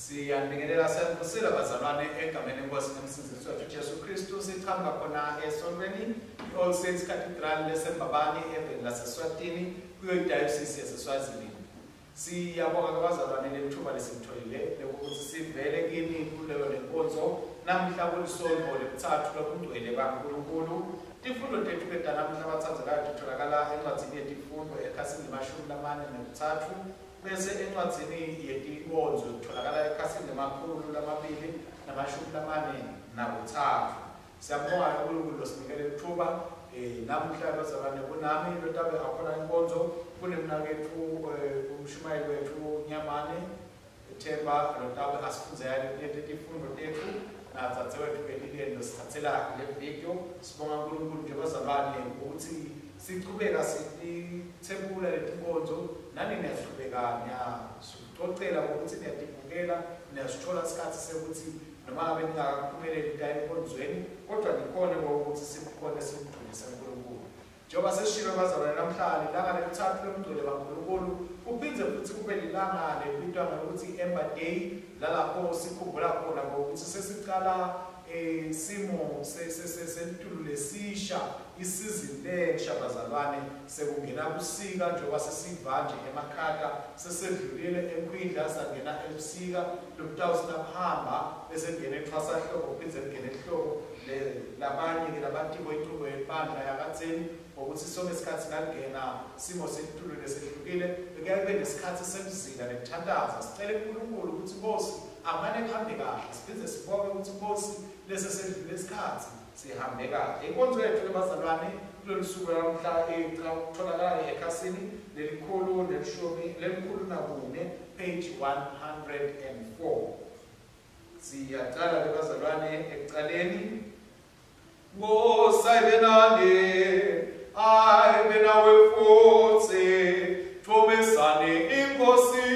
Siyabingelela sanibusela bazalwane egameni lenkosi nomsindisi wethu Jesu Kristu. Siqhamuka khona esontweni i-All Saints Cathedral leseMbabane eveni laseSwatini kuyidayosisi yaseSwazini. Siyabonga bazalwane lethuba lesimtholile lokuthi sivele kini kuleyo lenkonzo namhla kulisonto lesithathu lobungcwele kaNkulunkulu. Izifundo zethu namhla bathandzekayo zitholakala encwadini yetifundo ekhasini le-43 bese encwadini yetinkonzo zitholakala ekhasini le-243. Siyabonga uNkulunkulu losinikele ithuba namhla bazalwane kunami lotabe akhona inkonzo kunemnakethu umshumayeli wethu Nyamane Themba lotabe asifunzayo letifundo tethu natsatewethu belileni losithathela le video. Sibonga uNkulunkulu nje bazalwane ukuthi siqhubeka sithebula letinkonzo nani niyasiqhubeka niyasicocela ukuthi niyadibukela niyasithola isikhathi sekuthi noma ngabe ningakaphumeleli enkonzweni kodwa nikhona ukuthi sikhona simdumisa uNkulunkulu. Njengoba sesishilo bazalwane namhlanje ilanga lesithathu lomngcwele kaNkulunkulu kuphindze futhi kube lilanga lebitwa ngokuthi Ember Day lalapho sikhumbula khona ngokuthi sesiqala simo sentulu lesisha isizini lensha bazalwane sekungena busika njengoba sesiva nje emakhaya sesedlulile emkwindla sangena ebusika lomtawusi nakuhamba bese ngene ethwasahlobo kuphindze ngene ehlobo labanye labantu boyinqubo yebandla yakatheni ukuthi sonke isikhathi ngangena simo sentulu lesehlukile bekuyabe nesikhathi semzila nekuthandaza sicela uNkulunkulu ukuthi Nkosi amane kuhambe kahle siphinde sibonge ukuthi Nkosi lese sedlule isikhathi sihambe kahle. Inkonzo yethu bazalwane kulolu suku lamhla etholakala ekhasini lelikhulu page 104. Siyaqala bazalwane ekuqaleni. Ngosayibenane ayibe nawe futhi thobesane inkosi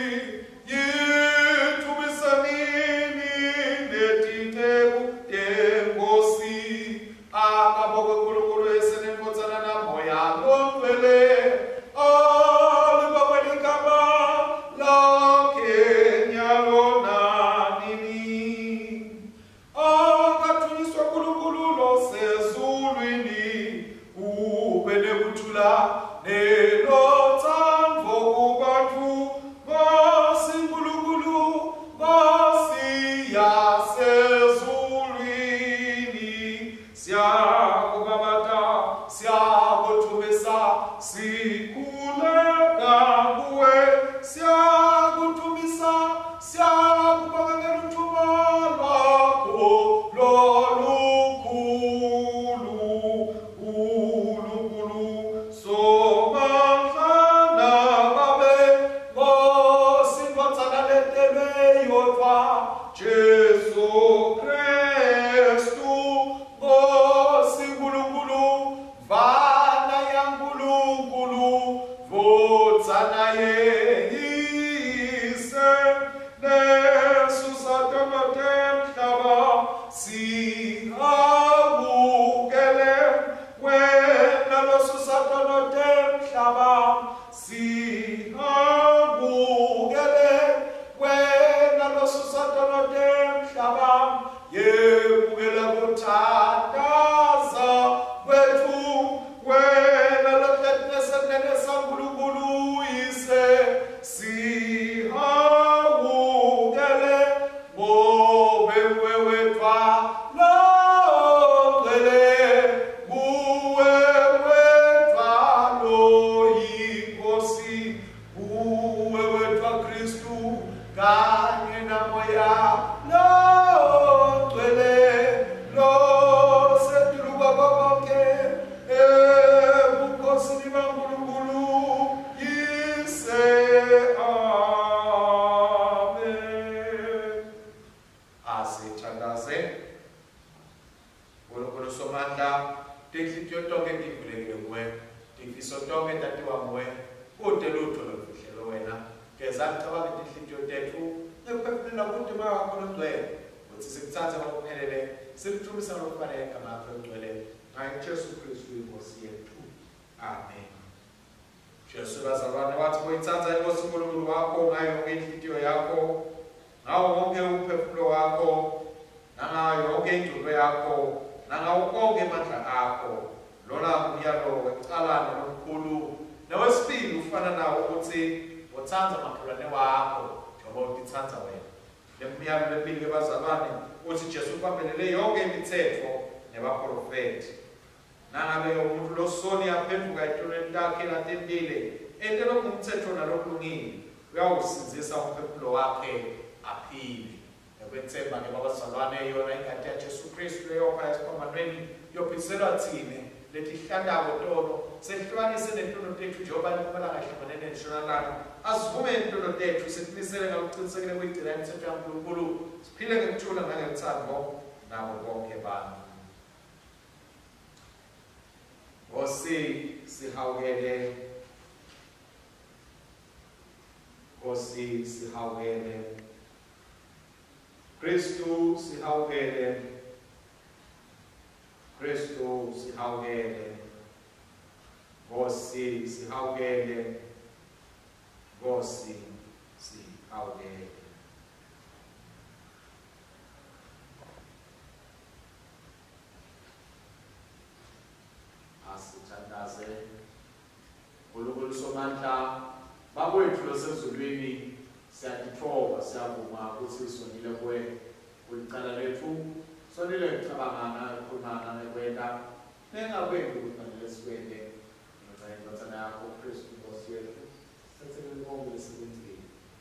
Jesu bazalwane wathi boyithatha inkosi uNkulunkulu wakho ngayo ngenhliziyo yakho ngawo wonke umphefumulo wakho, nangayo yonke ingcebo yakho, nangawo konke amandla akho. Lona umyalo wecala nomkhulu. Nawesibili ufana nawo ukuthi uthanza makhelwane wakho njengoba utithanza wena. Le myalo lebili bazalwane uthi Jesu ubambelele yonke imithetho nebaprofeti. Nangabe umuntu losoni yaphenduka etolweni lakhe latendile, entelo kumthetho nalokulungile, uyawusinzisa umphefumulo wakhe aphile. Ekwethemba ke babazalwane yona ingadi ya Jesu Kristu eyopha esiphambanweni yophiselwa thina letihlandako tono sehlukanise nentono tethu njengoba nikumela ngahlangane neshonalanga asivume intono tethu siqinisele ngakuqinisekile kuyigcina imithetho yaNkulunkulu siphile ngekuthula nangekuthando nabo bonke abantu. Nkosi sihawukele, Nkosi sihawukele, Kristu sihawukele, Kristu sihawukele, Nkosi sihawukele, Nkosi sihawukele. Asithandaze uNkulunkulu somandla, bakwethu losezulwini, siyakuthoba siyavuma ukuthi sonile kuwe kulicala lethu, sonile kucabangana ukukhulumana nekwenda nengakwenzi ukuthi fanele sikwende indodana yakho uKristu Nkosi yethu. Sithathele konke lesikwenzile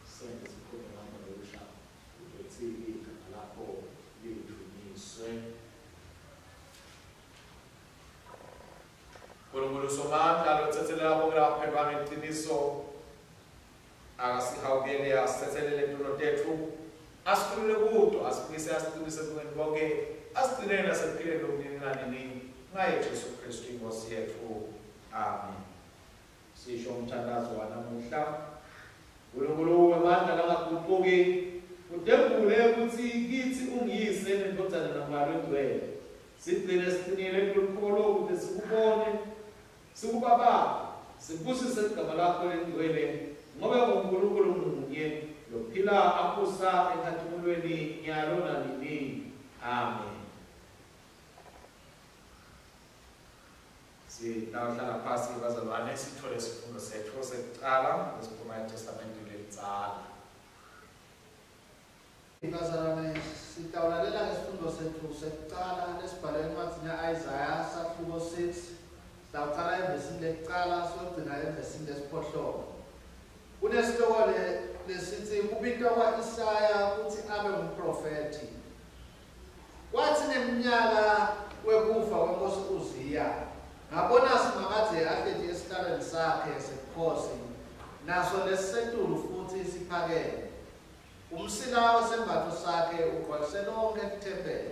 senze sikhulume ngamo lokusha ukuthi igama lakho lidunyiswe. UNkulunkulu somandla lothathela bonke abaphelwane iqiniso, akasihawukele asithathelele intono tethu, asikhulule kudo, asibuyise asiqinise kubeni bonke, asigcinele nasekuphileni lokunini nanini ngaye Jesu Kristu Inkosi yethu. Amen. Sisho umthandazo wanamuhla, uNkulunkulu wamandla kangaguquki, udembule ukuthi kithi ungiyise nendodana namalo engcwele, sigcine siqinile kulokholo ukuthi sikubone, sikubaba, sibusise igama lakho lengcwele, ngoba uNkulunkulu munye lophila akusa enkathumulweni nyalo nanini. Amen. Sinawuhlala phasi bazalwane sithole isifundo sethu sekuqala esiphuma eTestamenteni elitsala. Bazalwane sitawulalela ngesifundo sethu sekuqala lesibhalwe encwadini ya-Isaya sahluko 6, sitawuqala evesini lekuqala siyogcina evesini lesiphohlongo. Kunesihloko lesithi kubitwa kwa-Isaya ukuthi abe ngumprofethi. Kwathi neminyaka wekufa kwenkosi uZiya, ngabona simakaze ahlezi esihlalweni sakhe sebukhosi, naso lesisetulu futhi siphakeme. Umsila wesembatho sakhe ugcwalise lonke ithempeli.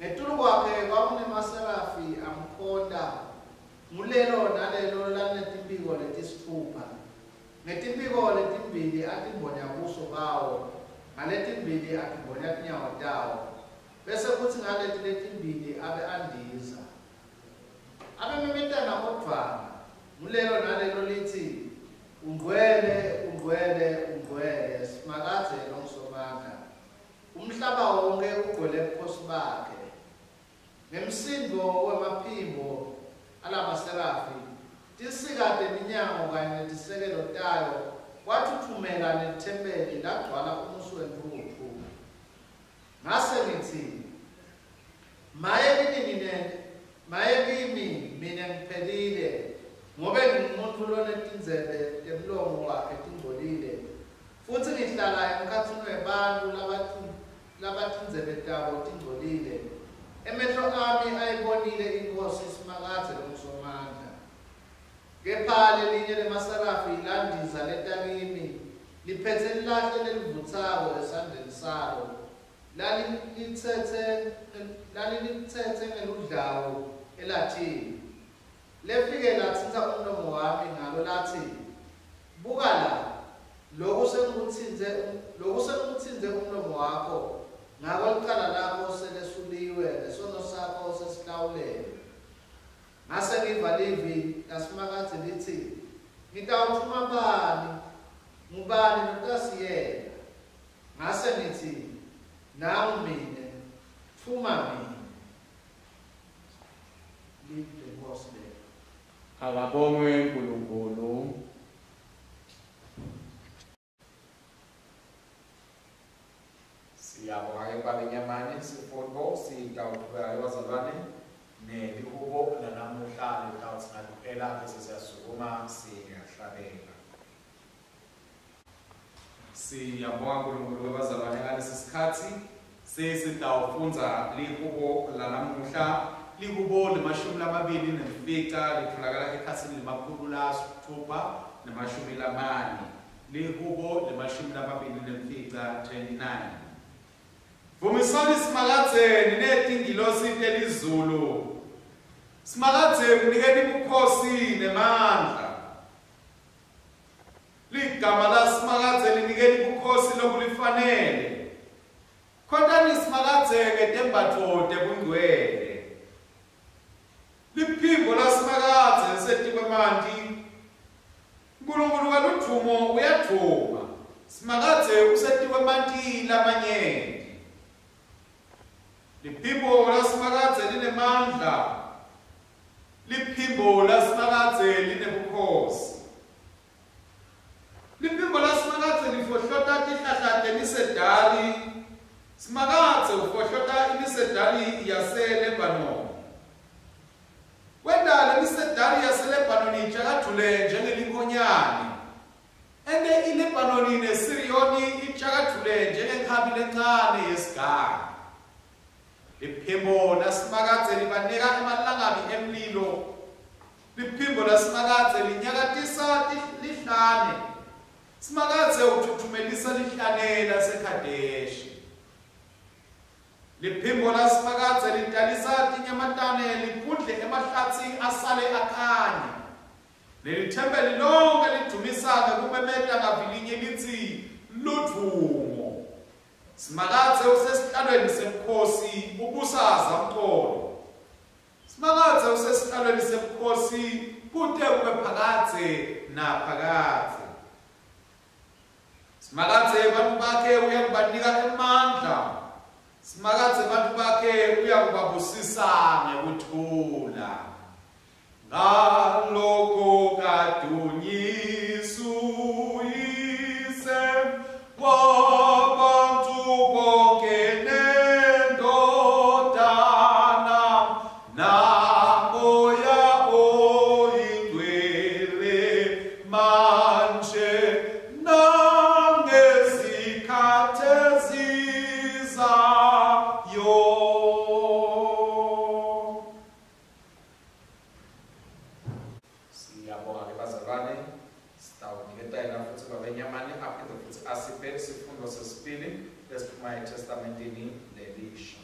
Ngetulo kwakhe kwakunemaserafi amkhonda, ngulelo nalelo lanetimpiko letisithupha. Ngetimpiko letimbili atimbonya buso bawo, ngaletimbili atimbonya tinyawo tawo, bese kuthi ngaleti letimbili abe andiza. Abe memetana kodvwana, ngulelo nalelo lithi, ungcwele, ungcwele, ungcwele, simakaze nomsomandla. Umhlaba wonke ugcwele ubukhosi bakhe. Ngemsindo wemaphimbo alamaserafi, tinsika teminyango kanye netisekelo tayo, wathuthumela nethempeli lagcwala umusi wentuthu. Ngase ngithi, maye kimi mina ngiphelile, ngobe ngingumuntu lonetindzebe temlomo wakhe tingcolile, futhi ngihlala emkhathini webantu labatindzebe tabo tingcolile. Emehlo ami ayibonile inkosi isimakaze nomsomandla. Kepha lelinye lemaserafi landiza letakimi, liphethe ilahle lelivuthako esandleni salo, lalilithethe ngeludlawu elathini. Lefike lathinta umlomo wami ngalo lathi, buka la, lokhu senguthinze umlomo wakho, ngako licala lakho selesuliwe, nesono sakho sesihlawulelwe. Ngase ngiva livi lasimakaze lithi, ngitawuthuma bani, ngubani notasiyena. Ngase Naumine, Fumamine. Leave the horse there. Akabongwe uNkulunkulu. Siyabonga ke babenyamane sifundo sitawuqhubeka bazalwane nelihubo lanamuhla litawuthi ngaliphela bese siyasukuma siyahlabela. Siyabonga uNkulunkulu bazalwane ngalesi sikhathi sesitawufunza lihubo lanamuhla. Lihubo lemashumi lamabili nemfica litholakala ekhasini lemakhulu lasithupha nemashumi lamane. Lihubo lemashumi lamabili nemfica 29. Vumisani simakadzeni netingilosi telizulu. Simakadzeni kunikeni bukhosi nemandla. Ligama la simakadzeni linikeni bukhosi lokulifanele. Khontani simakadzeni tembatho tebungcwele. Liphimbo la simakadze setikwemanti. Nkulunkulu kaludumo uyaduma. Simakadze usetikwemanti lamanyenti. Liphimbo la simakadze linemandla. Liphimbo la simakadze linebukhosi. Liphimbo la simakadze lifohlota tihlahla temisedali. Simakadze ufohlota imisedali yaseLebanon. Wenda lemisedali yaseLebanon ichakathule njengelinkonyane. Ende iLebanon neSiriyoni ichakathule njengenkhabi lencane yesiganga. Liphimbo lasimakadze libanika emalangabi emlilo. Liphimbo lasimakadze linyakatisa lihlane. Simakadze uthuthumelisa lihlane laseKhadeshi. Liphimbo lasimakadze lidalisa tinyamatane liphundle emahlatsi asale akhanya. Lelithempeli lonke lidumisa ngokumemeta ngavilinye lithi ludumo. Simakadze usesihlalweni semkhosi ubusaza mqolo. Simakadze usesihlalweni semkhosi kude kube phakadze naphakadze. Simakadze abantu bakhe uyakubanika emandla. Simakadze abantu bakhe uyakubabusisa ngekuthula. Ngalokho kaDunyisu yise wabantu bonke nendodana namoya oyingcwele manje nangezikhathi ezizayo. Siyabonga ke bazalwane sitawuniketela futhi babenyamane aphinde futhi asiphe isifundo sesibili lesiphuma eTestamenteni lelisha.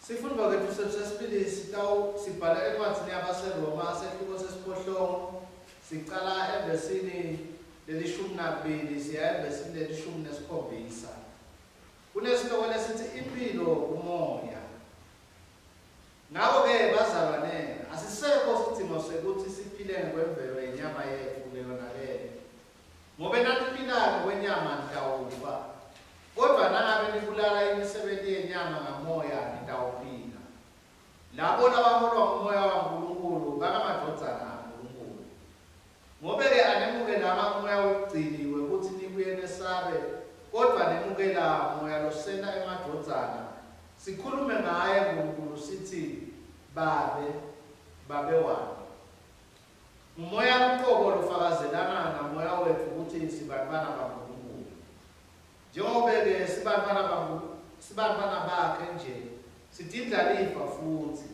Sifundo kethu sesibili sibhala encwadini yabaseRoma sehluko sesiphohlongo. Siqala evesini lelishumi nambili siya evesini lelishumi nesikhombisa. Kunesihloko lesithi impilo kumoya. Ngakho-ke bazalwane asisekho isidingo sekuthi siphile ngokwemvelo yenyama yethu leyonakele. Ngoba naniphilayo ngokwenyama nitawufa. Kodwa nangabe nibulala imisebenzi yenyama ngamoya nitawuphila. Labo labaholwa ngumoya kaNkulunkulu bangamadodana kaNkulunkulu. Ngobe-ke anemukela umoya wokugciniwe ukuthi nibuye nesabe, kodwa nemukela umoya losena emadodana. Sikhulume ngaye uNkulunkulu sithi babe wami. Umoya uqobo lofakazelana namoya wethu ukuthi sibantwana kaNkulunkulu. Njengoba-ke sibantwana bakhe nje sidindlalifa futhi.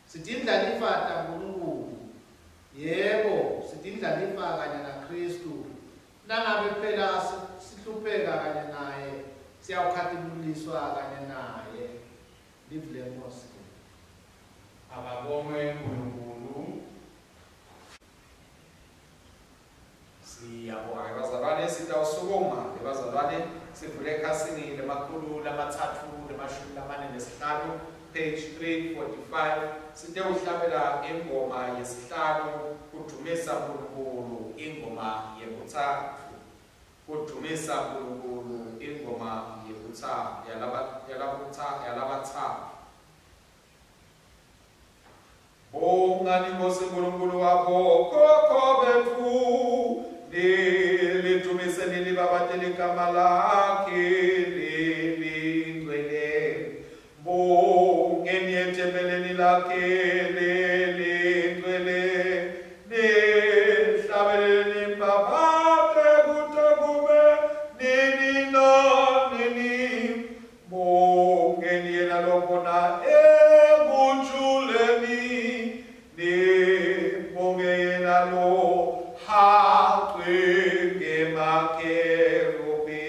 Sidindlalifa kaNkulunkulu. Yebo, sidindlalifa kanye naKristu. Nangabe phela sihlupheka kanye naye, siyawukhathaluliswa kanye naye. Live le mosque. Ababongwe uNkulunkulu. Siyabonga bazalwane sitawusukuma bazalwane sivule ekhasini lemakhulu lamathathu lemashumi lamane nesihlanu page 345 sitewuhlabela ingoma yesihlanu kudumisa uNkulunkulu ingoma yokuthathu kudumisa uNkulunkulu ingoma ingoma yalabathaba. Bongani Nkosi uNkulunkulu wakho khokho bethu litumise nilibabatele igama lakhe lelingcwele. Bongeni ethempelini lakhe lelingcwele nihlabeleleni babate kude kube nini nanini. Bongeni yena lokhona ekujuleni nibonge yena lo haqwe ngemakerubi.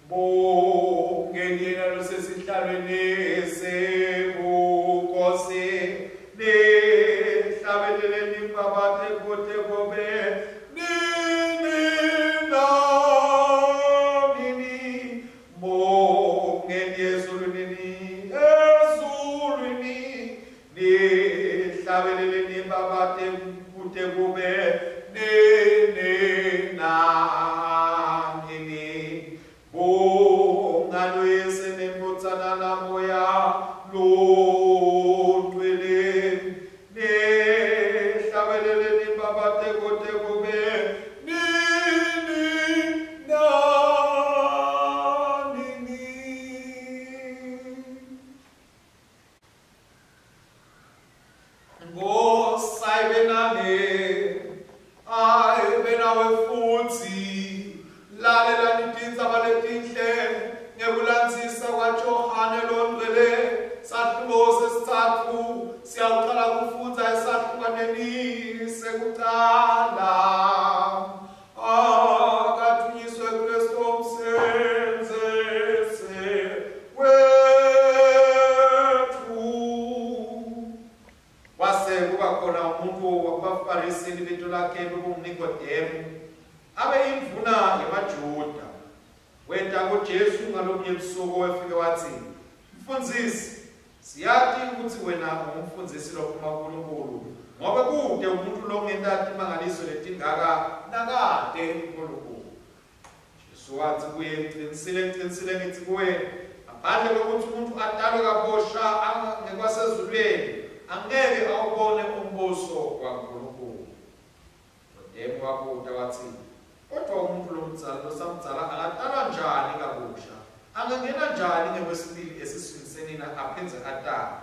Bongeni yena lo sesihlalweni sebukosi nihlabeleleni babate kude kube nini nanini. Bongeni ezulwini nihlabeleleni babate kude kube nini nanini. Bongani yesenembutsana namoya lotwele nihlabeleleni babate kude kube nini nanini. Ngosayibenane ayibenawe futhi lalelani tindzaba letinhle ngekulandzisa kwaJohane longcwele. Sahluko sesithathu siyawuqala kufundza esahlukaneni sekuqala. Akathunyiswe Kristu umsenzese wethu. Kwase kuba khona umuntu wakubaFarisini ibintu lakhe bekunguNikodemu abe indvuna yamaJuda. Wenta kuJesu ngalomnye ebusuku wefike wathi, "Mfundisi, siyati ukuthi wena ungumfundisi lophuma kuNkulunkulu, ngoba kude umuntu lo ongentatho imangaliso letingaka nakade uNkulunkulu." Jesu wathi kuye, "Ngiqinisile ngithi kuwe, ngaphandle kokuthi umuntu adalwe kabusha ngekwasezulwini, angeke awubone umbuso kaNkulunkulu." Nikodemu wabuza wathi, "Kodwa umuntu losamdzala angadalwa njani kabusha? Angangena njani ngekwesibili esiswini senina aphindze adalwe?"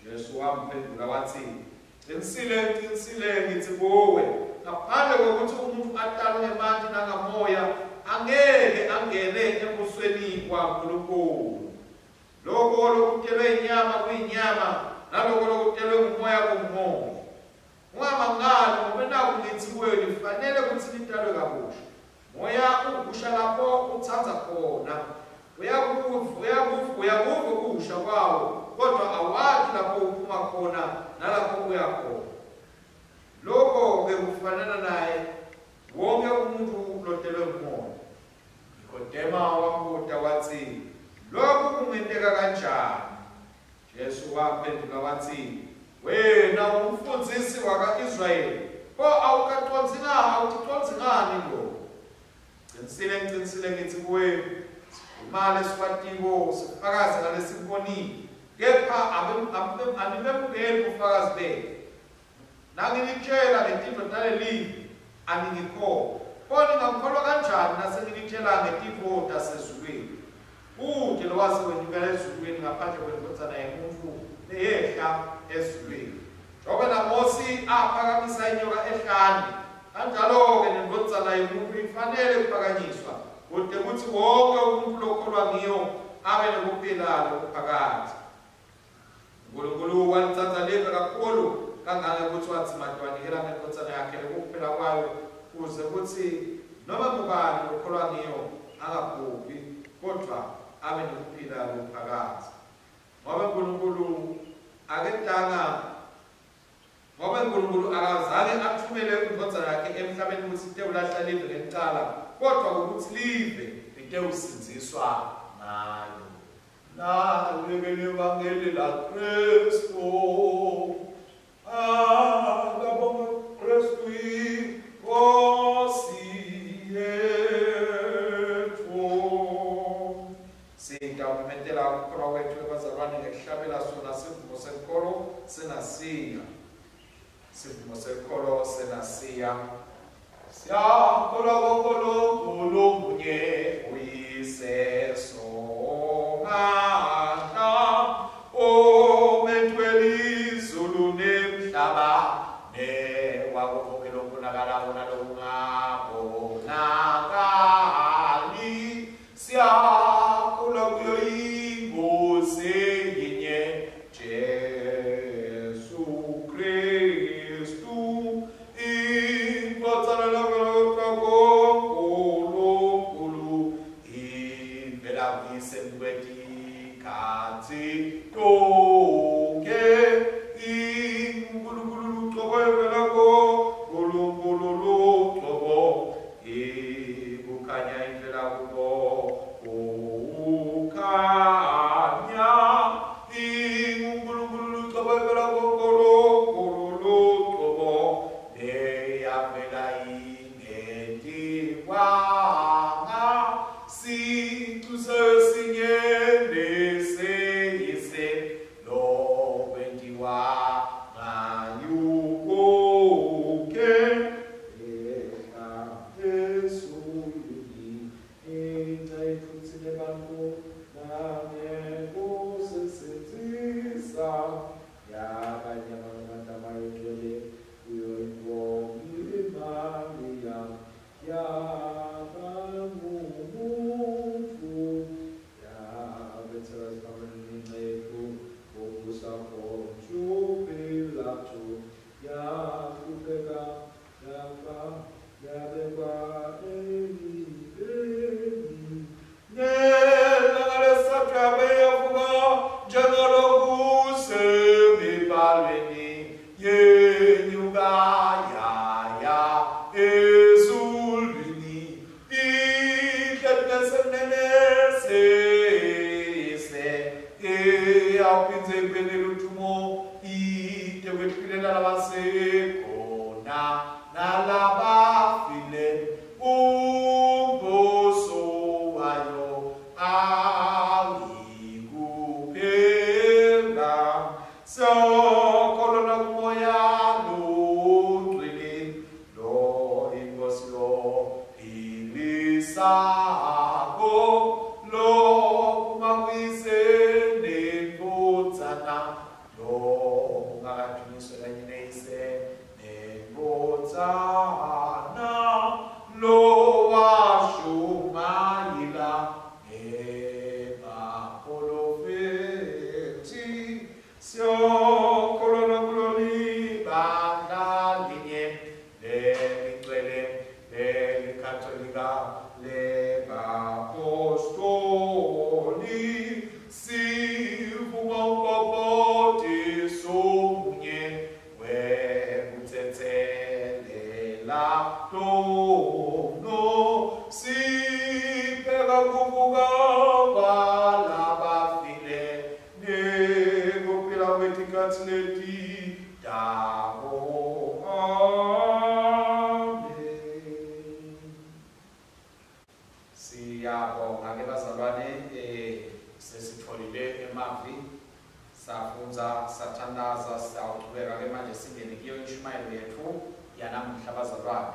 Jesu wamphendula wathi, "Qinisile ngithi kuwe, ngaphandle kokuthi umuntu adalwe ngemanti nangamoya, angeke angene embusweni kaNkulunkulu. Lokho lokutelwe inyama kuyinyama, nalokho lokutelwe ngumoya kungumoya. Ungamangali ngoba naku ngithi kuwe nifanele ukuthi nidalwe kabusha. Moya ugusha lapho uthatha khona, uyakuva ukusha kwawo, kodwa awathi lapho uphuma khona nalapho uya khona. Lokho-ke kufanana naye wonke umuntu lotelwe ngumoya." Nikodemu wambuza wathi, "Lokhu kungenteka kanjani?" Jesu wamphendula wathi, "Wena umfundisi waka-Israyeli, pho awukuconsi ngani lokho? Qinisile ngithi kuwe, imali esikwatiko sifakazi ngalesibonile, kepha anibemukeli bufakazi bethu. Nanginitshela ngetinto talelive aningikholwa, pho ningakholwa kanjani nasengilitshela ngetinto tasezulwini? Kude lowase wenyukela ezulwini ngaphandle kwendodzana yomuntu leyehla ezulwini. Njengoba naMosi aphakamisa inyoka ehlane, kanjalo-ke nendodzana yomuntu ifanele ukuphakanyiswa, kude kuthi wonke umuntu lokholwa ngiyo abe nokuphila lokuphakade. uNkulunkulu walitsandza live kakhulu kangangokuthi wathi madwanikela ngendodzana yakhe lokuphila kwayo, kuze kuthi noma ngubani lokholwa ngiyo angabhubhi, kodwa abe nokuphila lokuphakade. Ngoba uNkulunkulu akazange athumele indodzana yakhe emhlabeni ukuthi itewulahla live ngekuqala, kodwa ukuthi live litewusinziswa ngayo. Nalike livangeli laKristu, ngabonga Kristu Nkosi yethu. sincommentela ukukhulwa kwethu abazalwane ngekuhlabela sona sivumo senkolo senasiya. Sivumo senkolo senasiya. Siyakholwa kuNkulunkulu munye uyise somandla omethwele izulu nemhlaba newakuvukela ukubonakala bona lokungabonakali. Siyakholwa kuyo ingozi yinye Jesu Kristu inkodzana lakulothwa koNkulunkulu ivela kwisemkwetikatsi tonke iNkulunkulu luqobo evela koNkulunkulu luqobo kukhanya ivela kubo kukhanya iNkulunkulu luqobo evela koNkulunkulu luqobo eyavela ingentiwanga sicu sesinye neseyise lokwenziwa ngayukoke ehla ezulwini engayithuthile bantu nangekusisenzisa yabanye abantu abayigcwele kuyo inkomo iMariya yabangumuntu yabethela zibambelela inceku okusakhonjwe Pilato yahlupheka yafa yabekwa elibeni nelanga lesathu yavuka njengalokusemibhalweni yenyuka yaya ezulwini ihlephesemnenese eyaphinze ekubekela uthumo ide kwethukilela labasekhona nalabafile umbuso wayo awikuphela. Siyakholwa nakumoya longcwele lo inkosi lo ilisako lo kumawise nenkodzana lo ungakathunyiswe kanye neyise nenkodzana lo washumayela ebaprofeti. Siyakholwa nakuloli bandla linye leligcwele lelikatolika lebapostoli sivuma ubhaphathiso munye wekutsetselela tono sipheka kuvuka kwalabafile nekuphila kwetikatsi letidako. Amen. Siyabonga ke bazalwane sesitholile emavi safunza sathandaza sawuqhubeka ke manje singene kiyo intshumayelo yethu yanamuhla bazalwane.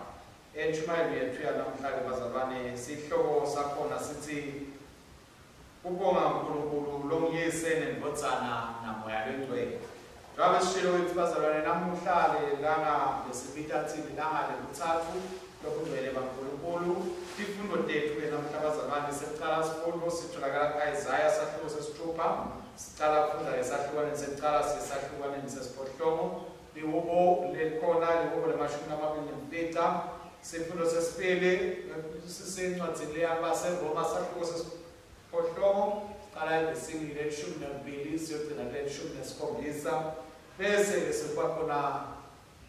Intshumayelo yethu yanamuhla ke bazalwane sihloko sakhona sithi ubonga uNkulunkulu lomyise nenkodzana namoya lengcwele. Njengoba sishilo ukuthi bazalwane namuhla lelanga lesibitathini langa leluthathu lokungcwele kaNkulunkulu. Ifundo tethu namuhla bazalwane sicala sifundo sitholakala kaIsaya sahluko sesithupha. Sicala ukufunda ngesahlukaneni sekucala sesahlukaneni sesiphohlongo. Lihubo lekhona lihubo le-29. Sifundo sesibili sisencwadzini yabaseRoma sahluko sesiphohlongo. Siqala ngesibili le-12 siyogcina le-17. Bese sekuba khona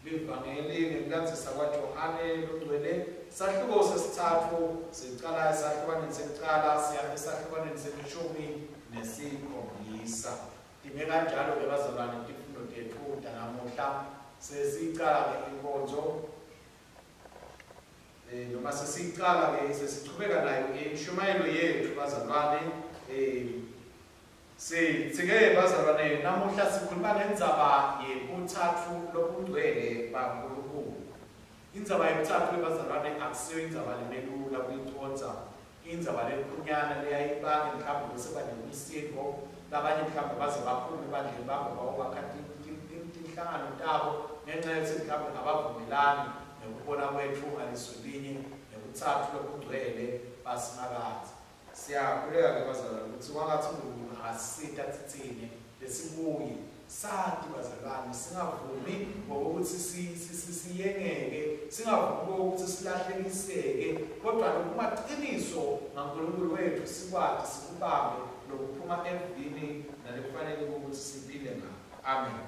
livangeli ngekunanzisa kwaJohane longcwele sahluko sesithathu siqala esahlukaneni sekuqala siya esahlukaneni se-17. Ime kanjalo ke bazalwane izifundo zethu namuhla sesiqala ke inkonzo noma sesiqala ke sesichubeka nayo intshumayelo yethu bazalwane Sike bazalwane namuhla sikhuluma ngendzaba yobuthathu lobungcwele baNkulunkulu. Indzaba yobuthathu bazalwane akusiyo indzaba lemelula kuyiconza. Indzaba lenkhunyana leyayibange mhlawumbe bese banemisiko labanye mhlawumbe baze baphume ebandleni babo bawakhathi inhlangano tabo ngenxa yokuthi mhlawumbe abavumelani nokubona kwethu alisolinye nobuthathu lobungcwele basimakazi. Siyakhuleka ke bazalwane ukuthi wangathi uNkulunkulu asisita thithini lesibuyi sathi bazalwane singavumi ngokuthi siyengeke singavumi ukuthi silahlekiseke kodwa lokumaqiniso ngaNkulunkulu wethu sikwazi sikubambe lokuphuma emvini nalekufanele ukuthi siphile ngakho. Amen.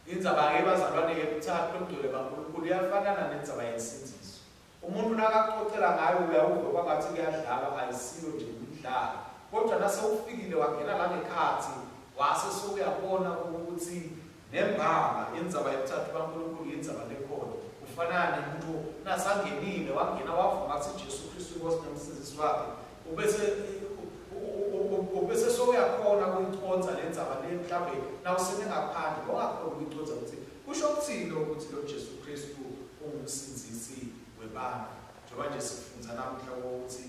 Indzaba ke bazalwane ke kuthathu lomdwele kaNkulunkulu iyafanana nendzaba yesinziso. Umuntu nakaxoxela ngayo uyawuva kwangathi kuyadlala ayisiyo nje umdlalo. Kodwa nase ufikile wangena la ngekhathi wase sokuyabona ukuthi nembala indzaba yobuthathu kaNkulunkulu indzaba lekhona. Ufanana nomuntu nasangenile wangena wavuma ukuthi Jesu Kristu inkosi nomsindisi wakhe. Ubese sokuyakhona ukuyiconza le ndzaba le mhlawumbe nawusene ngaphandle ongakhona ukuyiconza ukuthi kusho ukuthini ukuthi lo Jesu Kristu ungumsindisi webantu. Njengoba nje sifunza namuhla ukuthi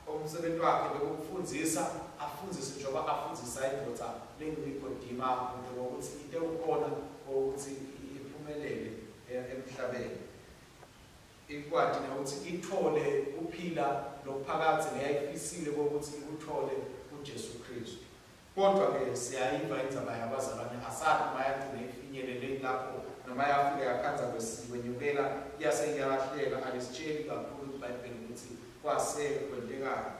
umsebenzi wakhe bekufundisa afundise njengoba afundisa indoda lengiNikodima ukuthi into ukhona ukuthi iphumelele emhlabeni. Ikwadi ukuthi ithole uphila lokuphakathi leyayifisile ukuthi uthole uJesu Kristu. Kodwa ke siyayiva indzaba yabazalwane asathi mayagcina ifinyelele lapho noma yafika yakhanza kwesiwenyukela yaseyalahlela alisitsheli kakhulu iBhayibheli ukuthi kwasekwentekayo.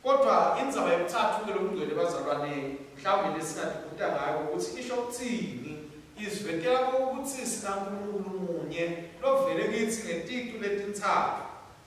Kodwa indzaba yobuthathu ke lomngcwele bazalwane mhlawumbe lesingadududa ngayo ukuthi isho ukuthini izivekela ukuthi sikaNkulunkulu munye lovele kithi ngentiqu letintathu.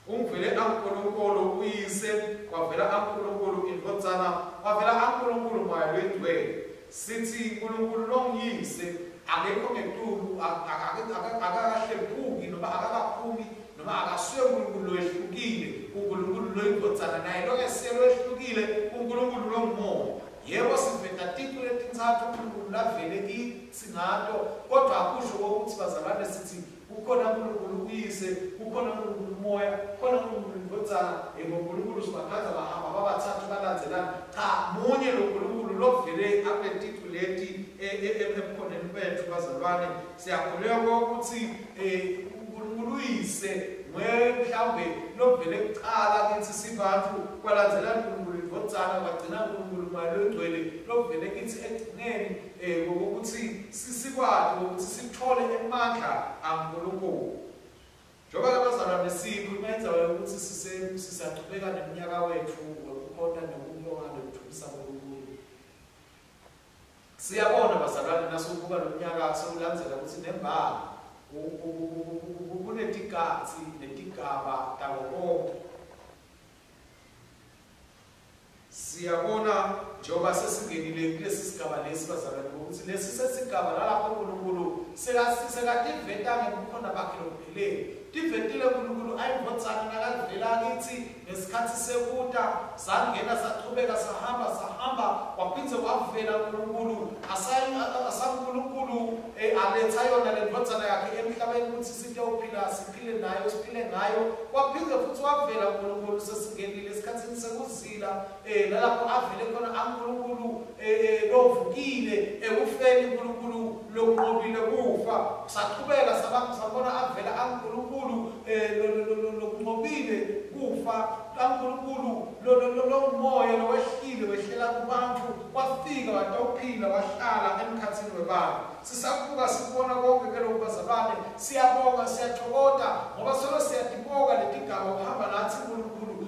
Ungivele aNkulunkulu uyise, kwavela aNkulunkulu indvodzana, kwavela aNkulunkulu Moya lweNgcwele. Sithi uNkulunkulu longiyise akekho ngetulu akakahlephuki noma akakaphumi noma akasuye uNkulunkulu loyehlukile. uNkulunkulu loyindvodzana naye lokeselo ehlukile uNkulunkulu lomoya. Yebo siveta tiqu letintathu uNkulunkulu lavele kithi ngato kodwa akusho ukuthi bazalwane sithi kukhona uNkulunkulu uyise, kukhona uNkulunkulu Moya, kukhona uNkulunkulu indvodzana, ngoNkulunkulu sibachaza bahamba babathathu balandzelana. Cha, munye lo Nkulunkulu lovele akuletiqu leti ebukhoneni bethu bazalwane. Siyakhuleka ukuthi uNkulunkulu uyise mhlawumbe lovele kuqala kithi sibantu kwalandzelana uNkulunkulu indvodzana kwagcina uNkulunkulu Moya lweNgcwele lovele kithi egcineni ngokuthi sisikwazi ukuthi sithole amandla aNkulunkulu. Njengoba abazalwane sikhuluma indaba yokuthi sisaqhubeka neminyaka wethu ukukhona nokulonga nokuthulisa uNkulunkulu. Siyabona bazalwane nasubuka lo mnyaka sewulandzela ukuthi nembala kunetikatsi netigaba tabo bonke. Siyabona njengoba sesingenile kulesi sigaba lesi bazalwane ukuthi lesi sesigaba lalapho uNkulunkulu sekativeta ngebukhona bakhe lobuphelele. Tiventile uNkulunkulu ayindvodzana nakavela kithi ngesikhathi sekuta sangena saqhubeka sahamba waphindze wavela uNkulunkulu asaNkulunkulu aletha yona lendvodzana yakhe emhlabeni ukuthi sitewuphila siphile nayo siphile ngayo. Waphindze futhi wavela uNkulunkulu sesingenile esikhathini sekuzila lalapho avele khona aNkulunkulu lovukile ekufeni uNkulunkulu lokunqobile kufa. Saqhubeka sabona avela aNkulunkulu lokunqobile kufa kaNkulunkulu lomoya lowehlile wehlela kubantu wafika watawuphila wahlala emkhathini webantu. Sisabuka sibona konke ke lokhu bazalwane siyabonga siyathokoza ngoba solo siyadibonga letigaba kuhamba nathi uNkulunkulu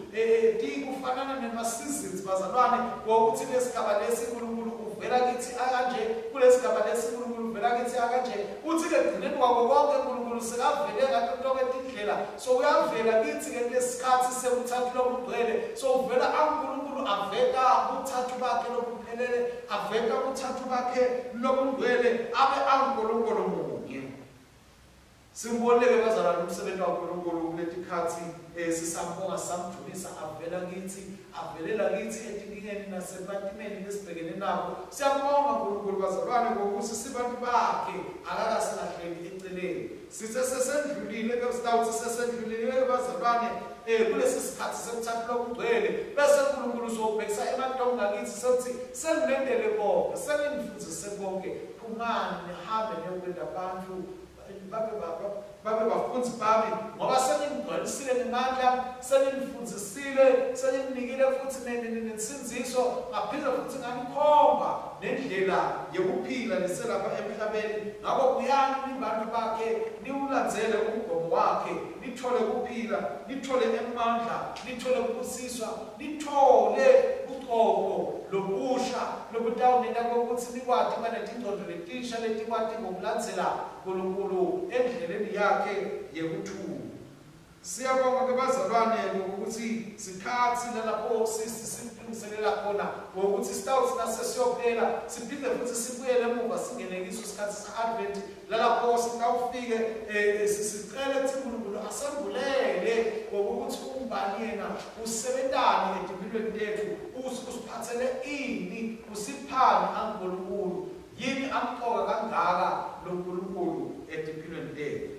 kufanana nema-seasons bazalwane ngokuthi lesigaba lesi uNkulunkulu uvela kithi akanje kulesigaba lesi uNkulunkulu uvela kithi akanje uthi ke egcineni kwako konke uNkulunkulu sekavele ngato tonke tindlela sokuyavela kithi ke kulesikhathi sebuthathu lobungcwele sokuvela aNkulunkulu aveta ubuthathu bakhe lobuphelele aveta ubuthathu bakhe lobungcwele abe aNkulunkulu munye. Simboneke bazalwane umsebenzi kaNkulunkulu kuletikhathi sisambonga samjulisa avela kithi avelela kithi etinkingeni nasebatimeni lesibhekene nabo. Siyabonga uNkulunkulu bazalwane ngokuthi sibantu bakhe akakasilahleki eceleni. Sithe sesendlulile besitawuthi sesendlulile bazalwane kulesi sikhathi sekuthatha lokugcwele bese uNkulunkulu uzobhekisa emadonga ngakithi sethi senilendele bonke senimfundise bonke phumani nihambe niyokwenda abantu babe bafunzi bami ngoba seningigcwalisile ngemandla senimfundzisile senimnikile futhi nensinziso ngaphinde futhi nganikhomba nendlela yokuphila leselapha emhlabeni ngabo kuyani nibantu bakhe niwulandzele umgomo wakhe nithole ukuphila nithole emandla nithole ukubusiswa nithole uqobo lobusha lobutawunena kokuthi nikwati banetingcondo letisha letikwati ngokulandzela uNkulunkulu endleleni yakhe yekuthula. Siyabonga ke bazalwane ngokuthi sikhathi lapho siphindiselela khona ngokuthi sitawuthi nasesiyophela siphinde futhi sibuyele emuva singene kiso isikhathi se-Advent lapho sitawufike sicele ukuthi uNkulunkulu asambulele ngokuthi umbani yena usebentane empilweni yethu usiphathele ini usiphani uNkulunkulu yini amqoka kangaka loNkulunkulu empilweni yethu.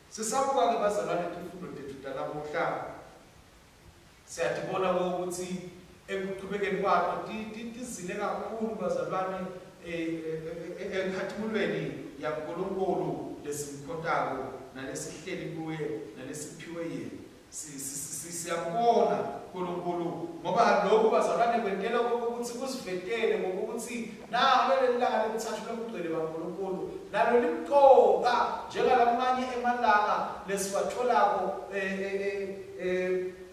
Sisabuka ke bazalwane izifundo zethu namuhla siyadibona ukuthi ekuqhubekeni kwayo tizile kakhulu bazalwane ekhathimulweni yaNkulunkulu lesimkhotako nalesihleli kuye nalesiphiwe yena siyabona uNkulunkulu ngoba lokhu bazalwane kwentela ukuthi kusivetele ngokuthi nalo lelanga lesithathu lokugcwele kaNkulunkulu nalo limqoka njengalamanye emalanga lesiwatholako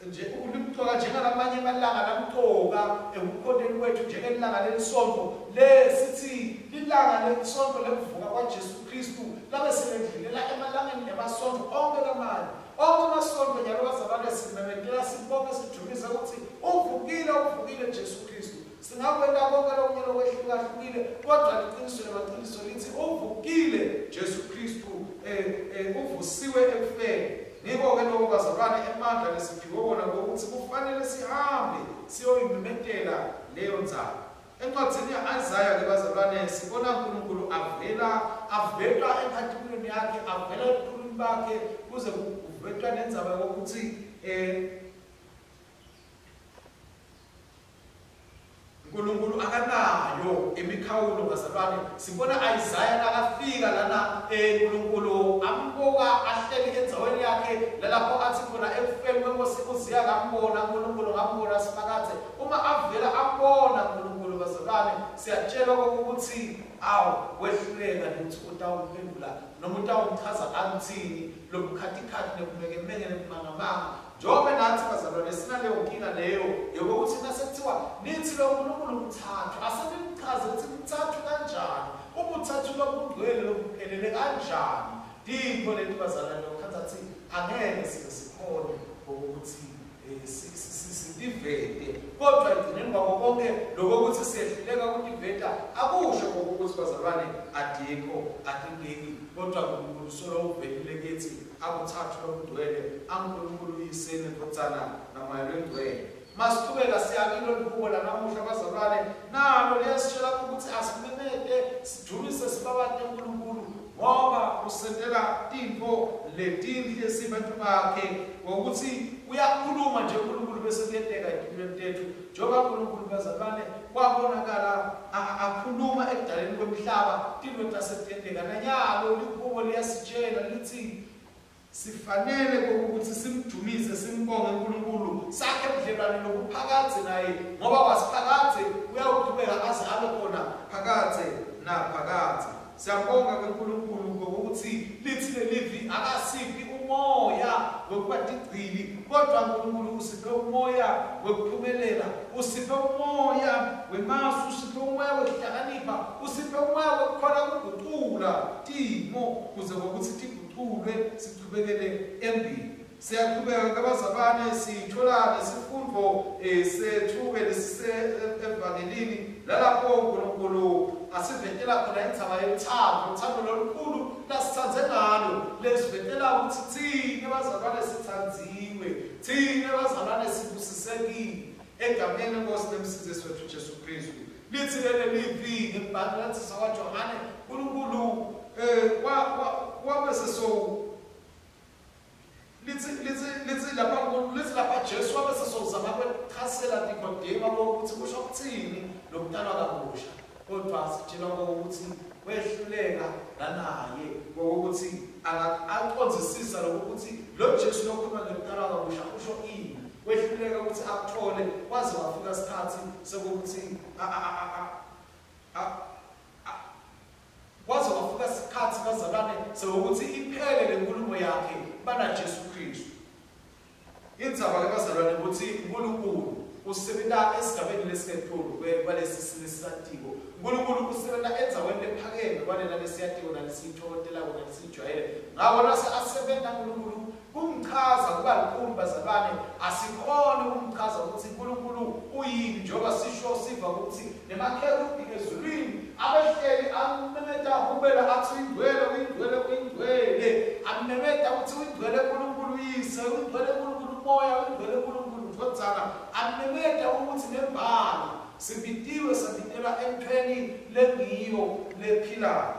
nje ulimqoka njengalamanye emalanga lamqoka ekukhondeni kwethu njengelanga lelisonto lesithi ilanga lelisonto levuka kwaJesu Kristu labe selendlulela emalangeni emasonto onke lamanye amasonto njalo bazalwane simemekela sibonke sijumisa ukuthi uvukile Jesu Kristu. Singakwenda konke lokunyelo kwehlukahlukile kodwa liqiniso lemaqiniso lithi uvukile Jesu Kristu uvusiwe ekufeni. Ngiko-ke lokho bazalwane emandla lesiphiwe wona ngokuthi kufanele sihambe siyoyimemetela leyo ndzaba. Encwadzini ya-Isaya ke bazalwane sibona uNkulunkulu avetwa ekhathimulweni yakhe avela ebukhulwini bakhe kuze kuvetwa nendzaba yokuthi uNkulunkulu akanayo imikhawulo bazalwane. Sibona Isaya nakafika lana uNkulunkulu amboka ahleli endzaweni yakhe lalapho athi khona ekufeni kwenkosi uZiya ngambona uNkulunkulu ngambona siphakathe uma avela ambona uNkulunkulu bazalwane siyatshelwa ukuthi awu wehluleka nokuthi utawumphendula noma utawumchaza kanthini lobukhathikhathi nekumekemeke nebumangamanga njengoba nathi bazalwane sinaleyo nkinga leyo yokuthi nasekuthiwa nithi lo uNkulunkulu mthathu asenimchaze ukuthi mthathu kanjani ubuthathu lobungcwele lobuphelele kanjani dingo leti bazalwane lokhatha thi angeke sikhone ukuthi sivete kodwa igcineni kwako konke lokuthi siyehluleka ukutiveta akusho ukuthi bazalwane adikho adingeki kodwa uNkulunkulu solo uvelile kithi akuthathu lokugcwele uNkulunkulu uyisene ndodzana namayelo engcwele. Masiqhubeka siyakilo lihubo lanamuhla bazalwane nalo liyasitshela ukuthi asimemete sijumise sibabate uNkulunkulu ngoba usendela tintfo letinhle sibantu bakhe ngokuthi uyakhuluma nje uNkulunkulu bese kuyenteka empilweni yethu njengoba uNkulunkulu bazalwane kwabonakala akhuluma ekudaleni kwemhlaba tintfo tasenteka nanyalo lihubo liyasitshela lithi sifanele ukuthi simjumise simbonge uNkulunkulu sakhe ubudlelwane nokuphakathe naye ngoba wasiphakathe uyawuqhubeka aze abe khona phakathe naphakathe. Siyabonga uNkulunkulu ngokuthi lithi lelivi akasiphi umoya wokubadigcili kodwa uNkulunkulu usiphe umoya wokuphumelela usiphe umoya wemasu usiphe umoya wokuhlakanipha usiphe umoya wokukhona ukuguqula timo kuze ukuthi tiguqulwe siqhubekele embili. Siyaqhubeka kabazalwane sithola isifundo sethu lesise evangelini lalapho uNkulunkulu asivetela khona indzaba yothando lolukhulu lasithandze ngalo lesivetela ukuthi thina bazalwane sithandziwe, thina bazalwane sibusisekile egameni leNkosi nemsindisi wethu Jesu Kristu. Lithi leli livini ibhayibheli lathi sakwaJohane uNkulunkulu wabeseso lithi lapha Jesu wabesesozama kwechasela Nikodema ukuthi kusho ukuthini lo mntwana kabusha, kodwa sitshelwa ukuthi wehluleka nanaye ukuthi aqonzisisa lokuthi lo Jesu lokhuluma ngomntwana kabusha usho ini, wehluleka ukuthi akuthole kwaze wafika isikhathi sokuthi kwaze wafika isikhathi bazalwane sokuthi iphele lenkulumo yakhe bana Jesu Kristu. Indzaba ke bazalwane ukuthi uNkulunkulu usebenza esigabeni lesithulu kwalesisatiko. uNkulunkulu usebenza enzaweni ephakeme kwalela lesiyatiko nalesithotela nalesijwayele. Ngakho nase asebenza uNkulunkulu kumchaza kuba likhulu bazalwane, asikhona ukumchaza ukuthi uNkulunkulu uyini njengoba sisho siva ukuthi nemakherubi ezulwini abehleli amemeta ubela athi indwele amemeta ukuthi indwele uNkulunkulu uyise, indwele uNkulunkulu moya, indwele uNkulunkulu ndodzana, amemeta ukuthi nembala sibitiwe sabitela emthweni lengiyo lephilayo.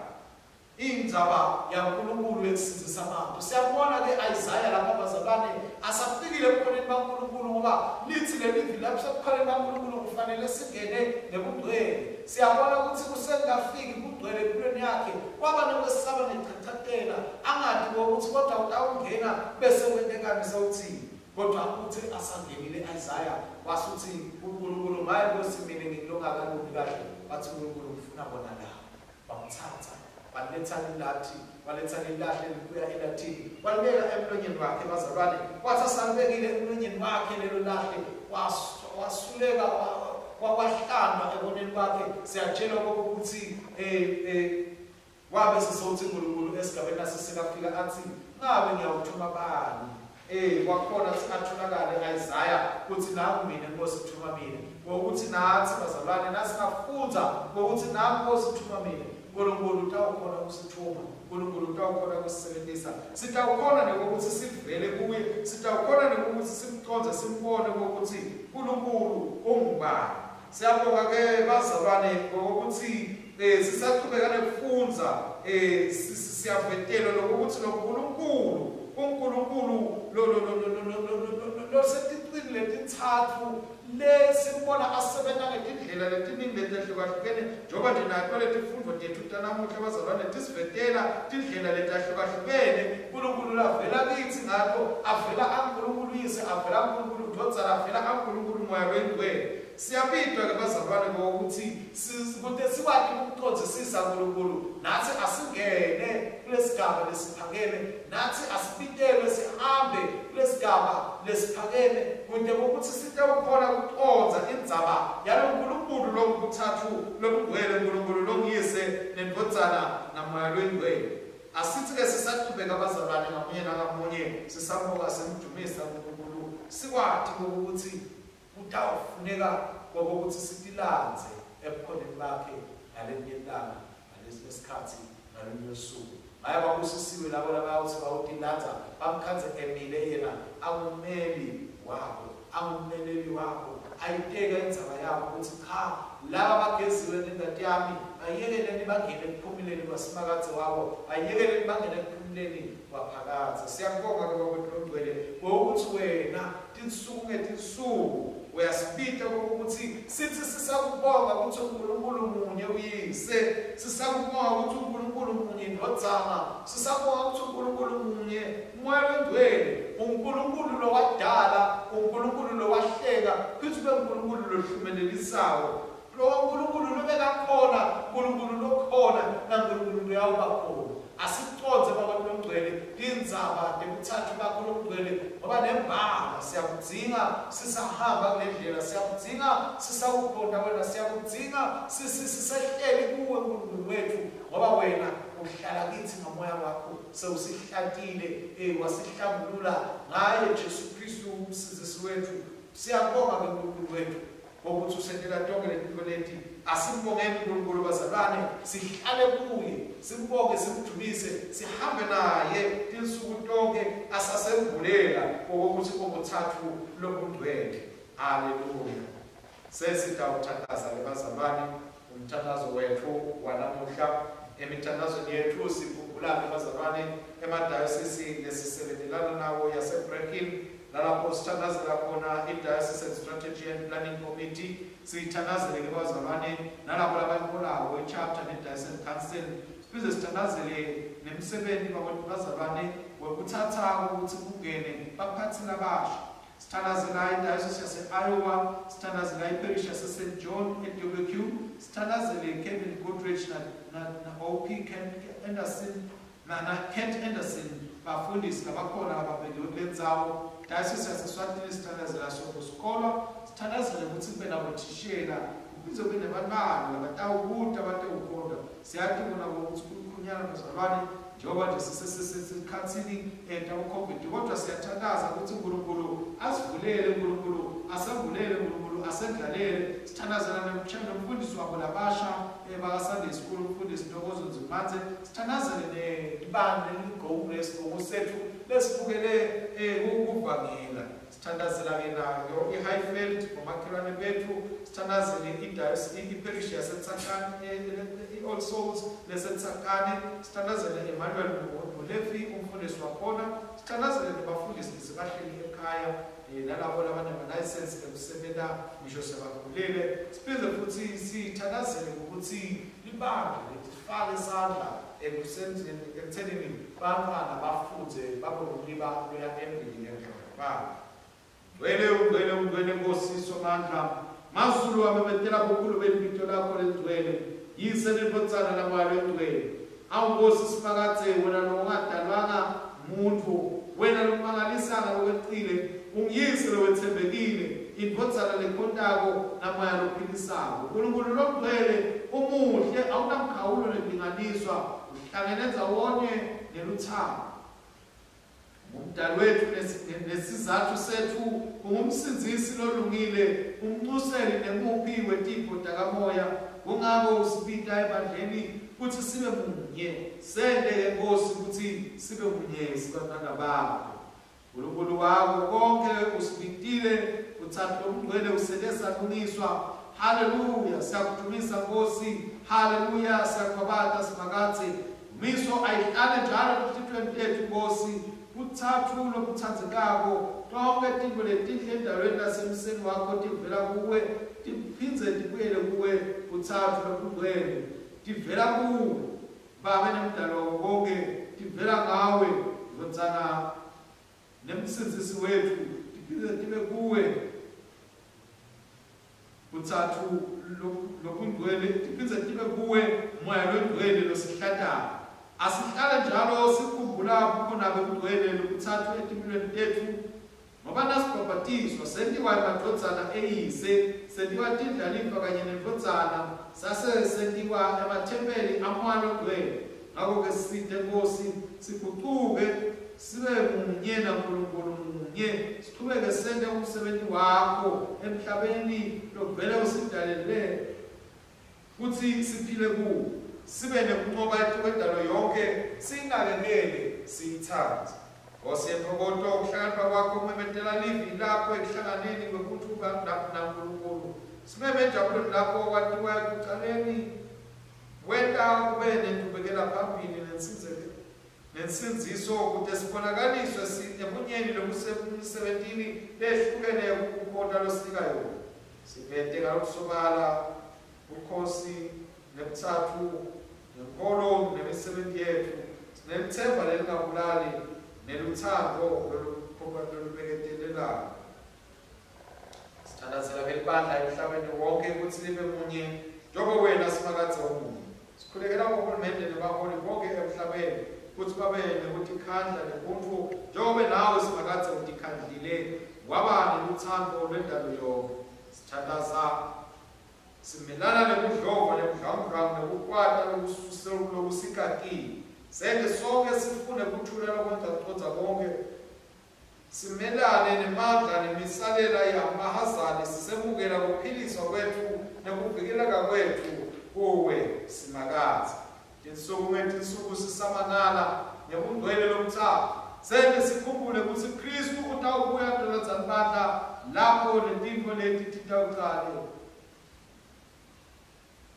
Indzaba yaNkulunkulu ekusindisa abantu. Siyabona ke Isaiah lapha bazalwane asafikile ebukhoneni baNkulunkulu ngoba lithi leli vili lapho ebukhoneni baNkulunkulu kufanele singene nebungcwele. Siyabona ukuthi kusengafiki ubungcwele empilweni yakhe kwaba nokwesaba nechathatela angadi ukuthi kodwa utawungena bese wentekani sewuthini. Kodwa uthi asangenile Isaiah wasuthi uNkulunkulu maye ngosimile ngilongakalubi kahle bathi uNkulunkulu ufuna bona la bamthatha waletha ilahle likuya elathini walibeka emlonyeni wakhe bazalwane, kwathi asalibekile emlonyeni wakhe lelo lahle wasuleka wahlamba eboneni bakhe. Siyatshelwa ukuthi wabe sesawuthi uNkulunkulu esigabeni lasesikafika athi ngabe ngiyawuthuma bani wakhona atholakale Isaiah ukuthi nami mina Nkosi uthuma mina, ngokuthi nathi bazalwane nasingafunza ngokuthi nami Nkosi uthuma mina. uNkulunkulu utawukhona ukusithuma, uNkulunkulu utawukhona ukusisebenzisa, sitawukhona nokuthi sivele kuye, sitawukhona nokuthi simconze simbone ukuthi uNkulunkulu ungubani. Siyabonga ke bazalwane ngokuthi sisaqhubeka nokufunda siyavetela lokuthi lo uNkulunkulu lo setitwini letintathu lesibona asebenza ngendlela letiningi letahlukahlukene njengoba nje nayo letifundo tethu tanamuhla bazalwane tisivetela indlela letahlukahlukene. uNkulunkulu lavela kithi ngakho avela uNkulunkulu yise, avela uNkulunkulu ndodzana, avela uNkulunkulu moya wengcwele. Siyabidwa ke bazalwane ngokuthi kude sikwati ukuqonzisisa uNkulunkulu, nathi asingene kulesigaba lesiphakeme, nathi asibitelwe sihambe kulesigaba lesiphakeme kude ukuthi sitewukhona ukuqonza indzaba yalo uNkulunkulu lokuthathu lokugcwele, uNkulunkulu longiyise nendodzana namoya wengcwele. Asithi ke sisaqhubeka bazalwane ngamunye nangamunye sisamuka simdumisa uNkulunkulu, sikwati ukuthi utawufuneka ngokuthi sitilanze ebukhoneni bakhe ngalenye ilanga, ngalesikhathi, ngalenye usuku. Ngaya kwakusisiwe labo labathi bawutilanza bamkhanze emile yena angumeli wabo, angummeleli wabo, ayiteka indzaba yabo ukuthi cha laba bageziwe nengadi yami ayekeleni bangene ekuphumuleni kwasimakadze wabo, ayekeleni bangene ekuphumuleni kwaphakadze. Siyabonga ke ngokuthi ngokuthi wena tinsuku ngetinsuku uyasipita ukuthi sithi sisakubonga ukuthi uNkulunkulu munye uyise, sisakubonga ukuthi uNkulunkulu munye ndodzana, sisakubonga ukuthi uNkulunkulu munye moya wengcwele, uNkulunkulu lo wadala, uNkulunkulu lo wahleka, kuthi ube uNkulunkulu lo hlumelelisayo, lo uNkulunkulu lobeka khona, uNkulunkulu lo khona naNkulunkulu uyawuba khona. Asiconze babantu bengcwele indzaba nebuthathu bakho lomgcwele ngoba nembala siyakudzinga sisahamba kule ndlela, siyakudzinga sisawukhonda wena, siyakudzinga sisehleli kuwe uNkulunkulu wethu ngoba wena uhlala kithi ngomoya wakho sewusihlatile wasihlambulula ngaye Jesu Kristu umsindisi wethu. Siyabonga ke uNkulunkulu wethu ukuthi usendela tonke lento leti asimbongeni uNkulunkulu bazalwane sihlale kuye simbonge simdumise sihambe naye insuku tonke asasemvulela ukuthi kunguthathu lobundwele. Haleluya. Sesitawuthandaza bazalwane umthandazo wethu wanamuhla emithandazweni yethu sikhumbula bazalwane emadayosisi lesisebenzelana nawo yaseBrekin lalapho sithandazela khona i-Diocese and Strategy and Planning Committee sithandazele bazalwane nalapho labayibolayo i-chapter ne-Diocese Council sibize sithandazele nemisebenzi bazalwane wekuthatha ukuthi kungene baphathile abasha sithandazela i-Diocese yase-Iowa sithandazela i-Parish yase-St. John e-WQ sithandazele Kevin Goodrich na-OP Kent Anderson bafundisi labakhona ababhekile kulendzawo Diocese yase-Swatini sithandazela sokusikolo sithandazele ukuthi kube nabothishela ukuze kube nabantwana labatawubuta abatawukhonda siyadinga ukuthi kukhunyana bazalwane njengoba nje sisesikhathini enta-COVID kodwa siyathandaza ukuthi uNkulunkulu asivulele uNkulunkulu asavulele uNkulunkulu asendlalele sithandazela nomfundisi wabo labasha baka-Sunday School umfundisi Ntokozo Nzumanze sithandazele nebandla eligogo lesibongo sethu lesibukele ukuvangela sithandazela-ke nayo i-Highfield ngomakhelwane bethu sithandazele i-Parish yaseTsakani i-All Souls leseTsakani sithandazele Emmanuel Molefi umfundisi wakhona sithandazele nabafundisi sibahleli ekhaya nalabo labanama-license ekusebenta ngisho sebakhulile siphinde futhi sithandazele ukuthi libandla lifake isandla ekuthenini bantwana bafunde babonoliba loya embili ngendlela Ungcwele Nkosi Somandla Mazulu wamebetela bukhulu belibito lakho lengcwele yise libotsana lakwalo engcwele awunkosi siphakathe wena longadalwanga umuntu wena lomangalisana lokweqile ungiyise lowethembekile inbotsana lekhontako namoya lophilisako uNkulunkulu longcwele umuhle awunamkhawulo nedinganiswa uhlangene ndzawonye neluthando umdali wethu nesizathu sethu ungumsinzisi lolungile umnxuseli nemuphi wetifo takamoya kungako usibita ebandleni ukuthi sibe munye sende Nkosi ukuthi sibe munye sibantwana bakho uNkulunkulu wakho konke usibitile uthatha umngcwele usekesalungiswa haleluya siyakudumisa Nkosi haleluya siyakwabata simakathe miso ayihlale njalo kuthithweni lethu Nkosi uthathu lokuthandzekako tonke tinto letinhle endaweni nasemseni wakho tivela kuwe tiphindze tibuyele kuwe uthathu lokungcwele tivela kuwe babe nemdalo konke tivela ngawe ndzana nemsindisi wethu tiphindze tibe kuwe uthathu lokungcwele tiphindze tibe kuwe moya longcwele losihlatayo asihlale njalo sikhumbula khona bekugcwele lokuthathu etimilweni tethu ngoba nasibhabhatiswa sentiwa emadlodzana eyise sentiwa tindlalifa kanye nembodzana sase sentiwa emathempeli amoya longcwele ngakho-ke sisinde Nkosi siguquke sibe munye naNkulunkulu munye siqhubeke sente umsebenzi wakho emhlabeni lovele usidalele kuthi siphile kuwo sibe nekunqoba kwendalo yonke sinakekele siyithande Nkosi yempokoto ukuhlakanipha kwakho umemethela livi lakho ekuhlanganeni kwekuthuka naNkulunkulu simeme enjabulweni lakho kwatiwa ekuqaleni wenta kube nentubekela phambili nensinziso ukuze sibonakaliswe ebunyeni lokusemsebentini lehlukeneyo kukhona losinika yona siphethe ngalokusobala ukhosi nebuthathu nenkolo nemisebenzi yethu sinemthemba lelingabulali neluthando lolubeketelelayo sithandazela belibandla emhlabeni wonke ukuthi libe munye njengoba wena simakathe omunye sikhulekela kuhulumende nebaholi bonke emhlabeni ukuthi babe nekutikhandla nebuntu njengoba nawe simakathe utikhandlile waba neluthando lwendalo yonke sithandaza simelana nekudlova nemdlamdlamu nekukwata lokusikakile sende sonke sifune kuthulela kwenzaqodza konke simelane nemandla nemisalela yamahazane sisemukela kuphilisa nekuvikeleka kwethu kuwe simakazi. Insuku ngezinsuku sisamanala ngekungcwele lomthamo. Senze sikhumbule ukuthi Kristu utawubuya ndodana bandla lapho letinto leti titawuqale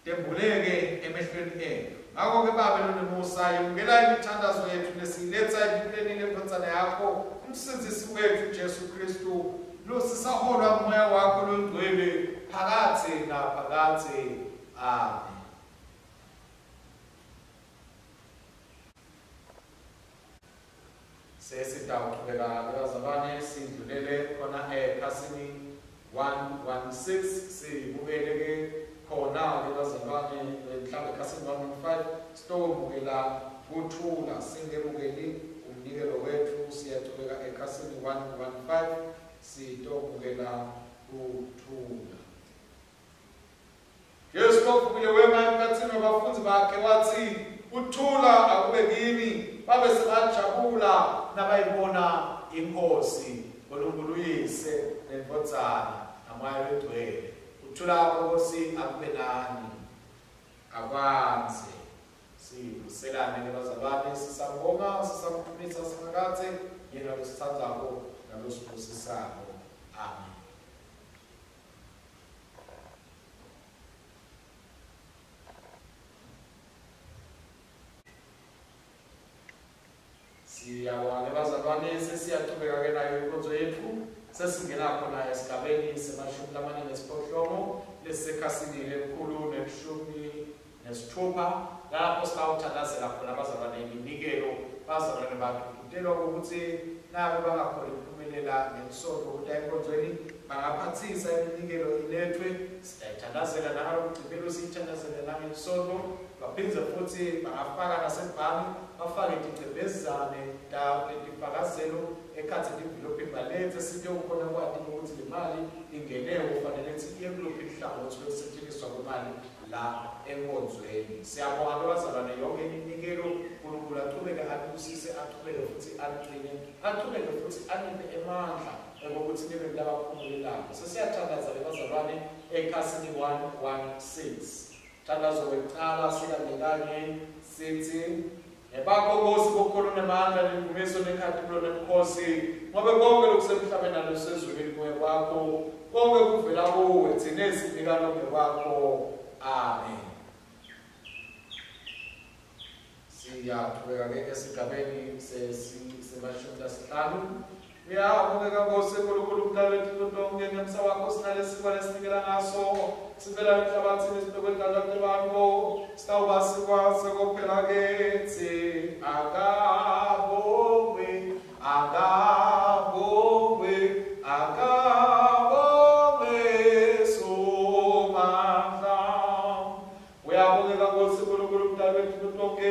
tembuleke emehlweni ethu. Ngakho-ke Baba nomusa yamukela imithandazo yethu lesiletha empilweni lenkonzana yakho umsindisi wethu Jesu Kristu losisaholwa umoya wakho longcwele phakathi naphakathi. Amen. Sesitawuqhubeka bazalwane sidlulele khona ekhasini 116 sibukele khona bazalwane mhlawumbe ekhasini 115 sitobukela kuthula singemukeli umnikelo wethu siyaqhubeka ekhasini 115 sitobukela kuthula. Yesu kuvukile wema emkhathini wabafundi bakhe wathi uthula akube kini babe sebajabula nabayibona inkosi uNkulunkulu uyise neNkodzana namoya wegcwele. Uthula Nkosi akube nani akwanze sibuselane bazalwane sisabonga sisamkhumisa sinakathe yena losithandzako nalosibusisako. Amen. Siyabonga bazalwane sesiyaqhubeka ke nayo inkonzo yethu sesingena khona esigabeni semashumi lamane nesiphohlongo lesekhasini lekhulu nesithupha lapho sawuthandazela khona bazalwane iminikelo bazalwane bathu kutelwa ukuthi nabo bangakhona ukuphumelela ngesonto ukuthi enkonzweni bangaphathisa iminikelo ilethwe siyayithandazela nalo umgcibelo siyithandazela nangesonto baphindze futhi bangafaka nasebhangi bafake iticebezane letifakazelo ekhathi developing balethe sinto yokukhona kwadi ukuthi le mali ingenewe kufanele ukuthi iye kuluphi ihlangothi lokusetshenziswa kwemali la enkonzweni. Siyabonga bazalwane yonke iminikelo uNkulunkulu aqhubeke abusise aqhubeke futhi aqine aqhubeke futhi anike emandla ukuthi nibe labaphumulelayo. Sesiyathandaza bazalwane ekhasini 116 thandazo wecala silandekanye sithi ebakho Nkosi bokholo nemandla nemvumiso nekhathiblo nemkhosi ngobe konke lokusemhlabeni nalosezulwini kuye kwakho konke kuvela kuwe thina esinika lonke kwakho. Amen. Siyaqhubeka ke esigabeni semashumi lasihlanu. Uyabonga Nkosi uNkulunkulu umdali wethu lonke ngemsa wakho sinalesikhona esinikela ngaso sivela emhlabathini sibekwenza bakho sitawubasikwazi kophela kithi akabongwe somandla. Uyabonga Nkosi uNkulunkulu umdali wethu lonke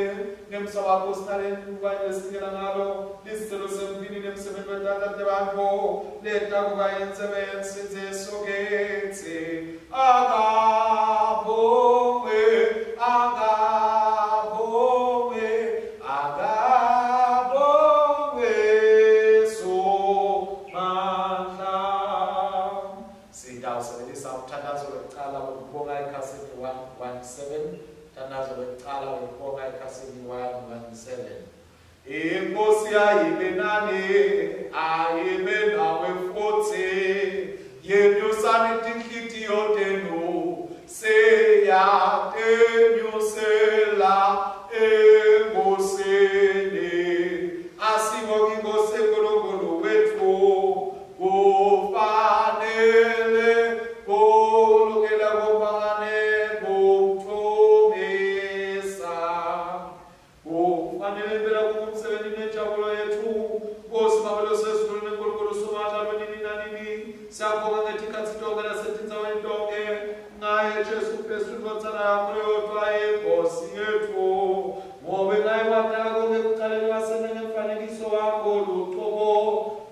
ngemsa wakho sinalesikhona ngalo lisicelo semvini nemsebenzi wethandate bakho leta kukayensebenzi kithi akabongwe somandla. Sitawusebenzisa umthandazo wekucala wokubonga ekhasini 117 umthandazo wekucala wokubonga ekhasini 117. Inkosi ayibe nani ayibe nawe futhi yenyusani tinhlitiyo tenu seyatenyusela enkosini asibonge Nkosi uNkulunkulu wethu kufanele kulungela kubangane kumthumisa kufanele impela kumsebenzi nejabulo yethu Nkosi mabelo sesizulwini enkulunkulu somandla lwenini nanini siyabonga ngetikhathi tonke nasetinzaweni tonke ngaye Jesu Kristu inkodzana yakho yodwa inkosi yethu ngobe ngaye wadala konke kuqaleni wasena ngemfanekiso wakho luqobo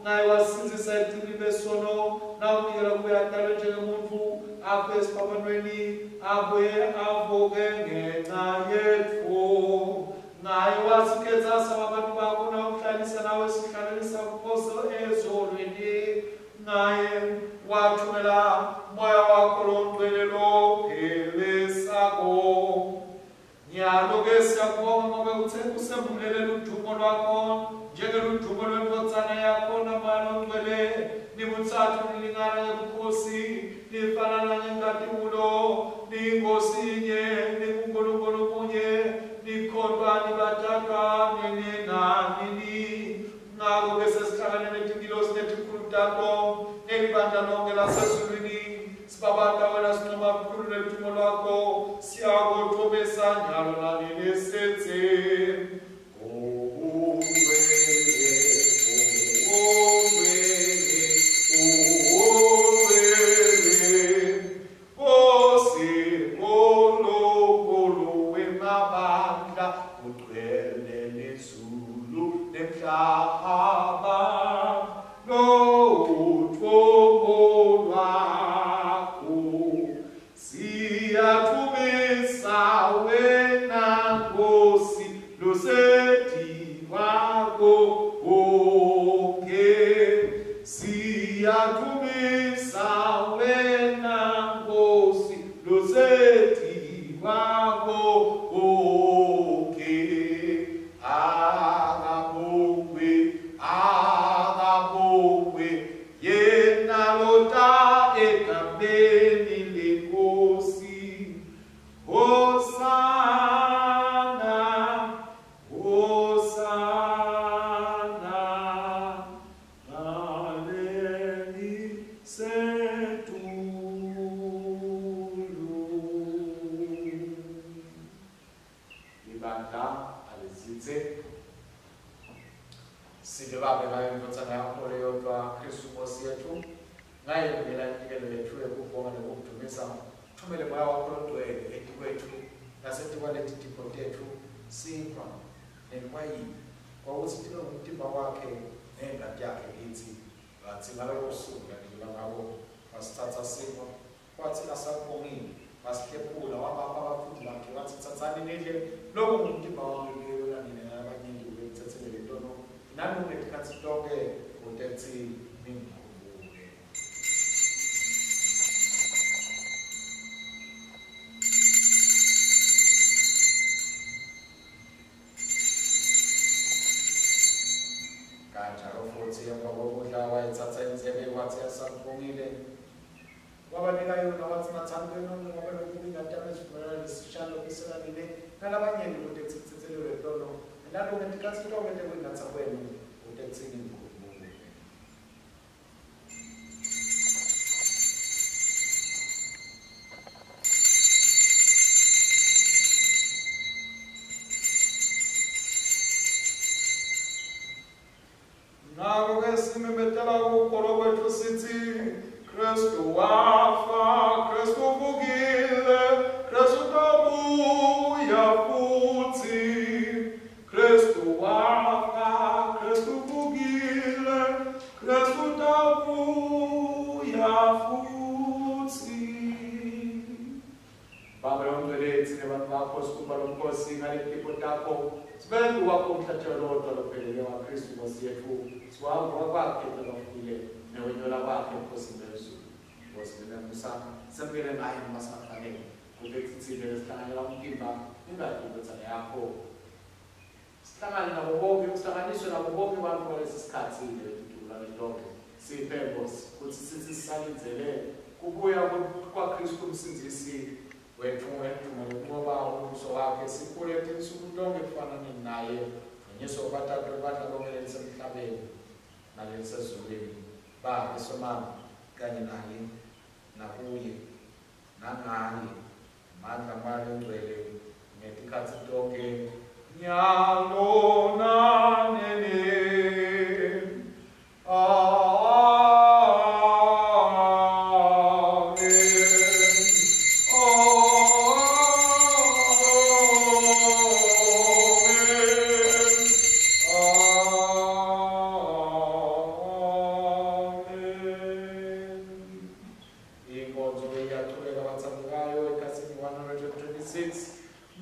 ngaye wasinzisa etini besono nawunikela kube adalwe njengemuntu apho esiphambanweni abuye avuke ngenxa yethu ngaye wasikhetha sabantu bakho nawuhlalisa nawe sihlalisa kuphose ezolweni ngaye wathumela moya wakho longcwele lokhe siphumelele udumo lwakho njengeludumo lwentodzana yakho namano ngcwele nibutsathu nilingana ngobukhosi nifana nangenkathulo niyinkosi inye ningunkulunkulu munye nikhothwa nibathatha nenenanini ngako bese sihlangane netingilosi netikhulu takho nelibandla lonke lasezulwini sibabata wena sincoma kakhulu neludumo lwakho siyakothobesa njalo nanini senze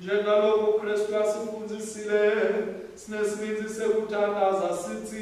Njengaloku Kristu asifundisile sinesibindi sekuthandaza sithi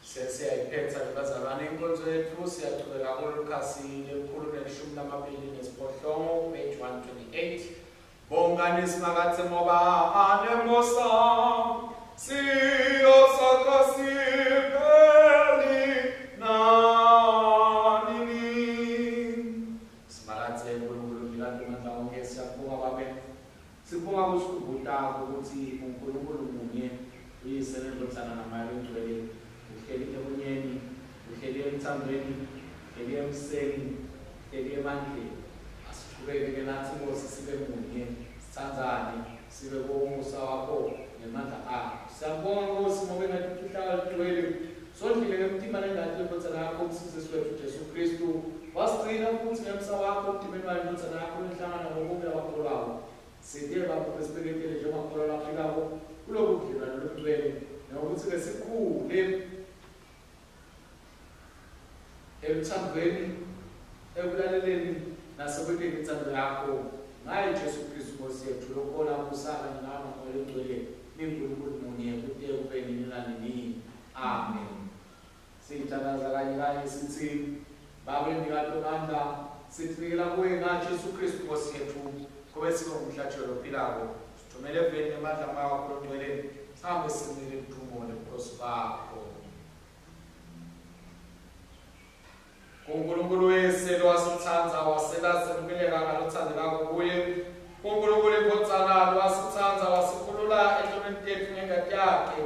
sesiyayiphetha ke bazalwane inkonzo yethu siyaqhubeka kuLukas lekhulu nelishumi lamabili nesiphohlongo page 128 bongani simakathe ngoba anemosa siyosakasipeli nanini simakathe uNkulunkulu milandu mandla wonke siyabonga babe sibonga kusikhubuta ukuthi uNkulunkulu munye uyise nendodana namayo engcwele uhleli ebunyeni uhleli emthandweni uhleli emseni uhleli emandleni asiqhubeke nathi Nkosi sibe munye sithandzane sibe komusa wakho nemandla akho siyabonga Nkosi ngoba engathi uhlala ligcwele sondlile ngemtima nendathi lendodana yakho umsindisi wethu Jesu Kristu wasigcina futhi ngemsa wakho udimeni wayo indodana yakho enhlangana ngobume abakholwayo sithe bapho besibekele njengakholwa laphikako kulobu budlelwano lobugcwele nokuthi ke sikhule emthandweni ekulaleleni nasekwetheni inthando yakho ngaye Jesu Kristu Nkosi yethu lokhona kusaka ninawo ngomoya ogcwele niNkulunkulu munye kude kube nini nanini amen sithandaza kanye sithi Baba ndikaTo manda sithinikela kuwe ngaJesu Kristu Nkosi yethu kube singumhlatshelo ophilako sithumele eveni emandla akho ogcwele sihambe simile udumo nebukhosi bakho uNkulunkulu weselo wasithandza waselasemukeleka ngalothando lakho kuye uNkulunkulu inkodzana wasithandza wasikhulula ehlomeni tethu ngengati yakhe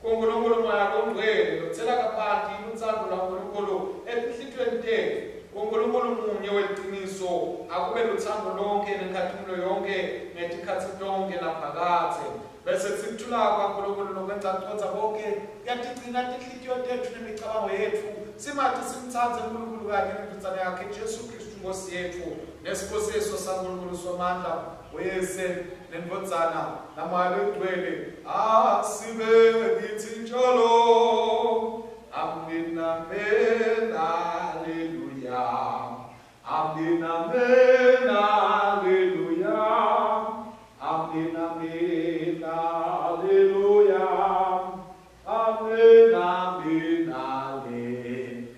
uNkulunkulu moya ongcwele lothela kaphansi uthando lwaNkulunkulu ezinhliziyweni tethu uNkulunkulu munye weqiniso akube lothando lonke nenkathumulo yonke ngetikhathi tonke naphakade bese sikuthula kwaNkulunkulu nokwenza bonke yatigcina inhliziyo tethu nemicabango yethu simathi simthandze uNkulunkulu kanye nendodana yakhe Jesu Kristu Nkosi yethu nesibusiso saNkulunkulu somandla uyise nendodana namoya ogcwele asibe kithi njalo amen amen haleluya amen amen haleluya amen amen haleluya amen amen haleluya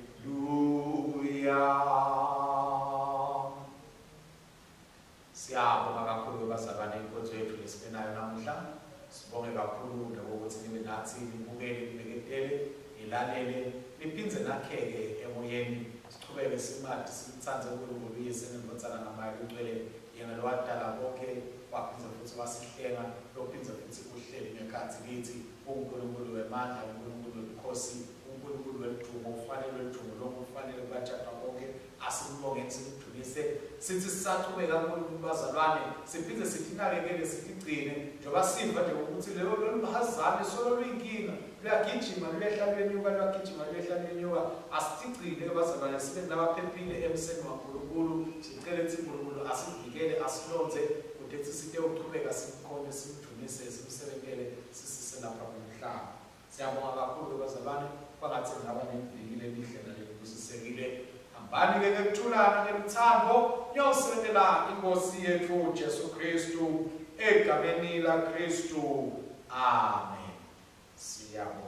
siyabonga kakhulu bazalwane inkonzo yethu lesibenayo namuhla sibonge kakhulu ngokuthi nibe nathi nibukele nibekele ilalele liphindze nakheke emoyeni siqhubeke simathi simthandze uNkulunkulu uyise nendodana namayo ogcwele yena lowadala bonke waphindze futhi wasihlenga lophindze futhi uhleli ngekhathi kithi uNkulunkulu wemandla uNkulunkulu wobukhosi uNkulunkulu wedumo ufanele wedumo lonke ufanele kubatshadwa bonke asibonge simdumise sithi sisaqhubeka kakhulu bazalwane siphindze sithinakekele sitigcine njengoba siva nje ukuthi lelo lomhazane solo luyinkinga luyagijima luyehla lwenyuka luyagijima luyehla lwenyuka asitigcine bazalwane sibe nabaphephile emseni waNkulunkulu sicele ukuthi uNkulunkulu asivikele asilonze kuthi sithe ukuqhubeka simkhonze simdumise simsebenzele sisise lapha kumhlaba siyabonga kakhulu bazalwane phakathi ngaba nemvikile lihle nalekusisekile hambani ke ngekuthulana ngemthando niyosebenzela inkosi yethu Jesu Kristu egameni laKristu amen siyabonga